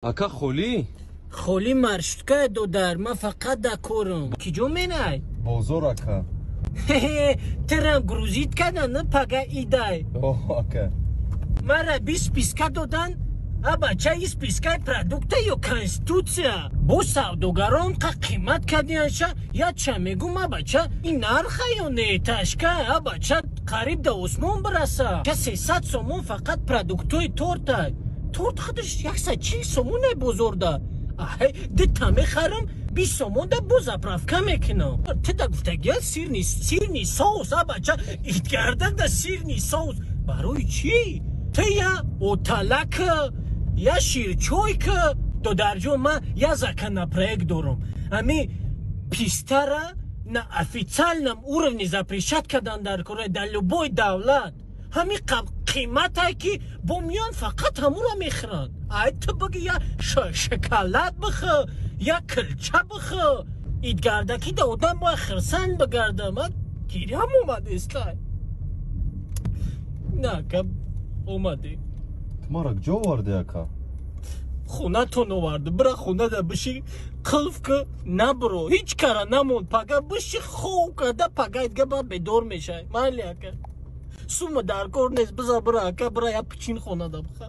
Ака холӣ? Холӣ маршрутка додар, ман фақат да корам. Киҷо менай? Бозор ака. Терам грузит кадан, пага идай. Ака. Мара 20 списка додан? Бача ин спискаи продукта ё конституция? Бо савдогарон қа қимат кардианша, я ча мегум бача ин нарха ё не ташка, бача қариб да осмон бираса. 300 сомон фақат продуктои тортай. Торт худаш 140 сомоне бозорда. Дита мехарам 20 сомон да бо заправка мекунам. Теда гуфтагия сирни соус, бача итгардан да сирни соус. Барои чӣ? Ты я оталака, я ширчойка, додарҷон ман я законопроект дорам. Ами пистара на официальном уровне запрещат кардан дар Корея, дар любой давлат. Ҳами қиматае ки бо миён фақат ҳамуро мехӯранд. Ай ту биги я шоколад бихӯ, я кулча бихӯ. Идгардаки да одам бояд хирсанд бигарда. Ман гирьям омадестай. На ака омаде. Мара куҷо оварди ака? Хонатон оварду. Бира хона да биши қулф ки набро. Ҳеҷ кара намонд. Пага биши хов карда пага идга ба бедор мешавад. Майли ака. Сума дар кор нест. Биза бира ака, бира я пичин хона да биха.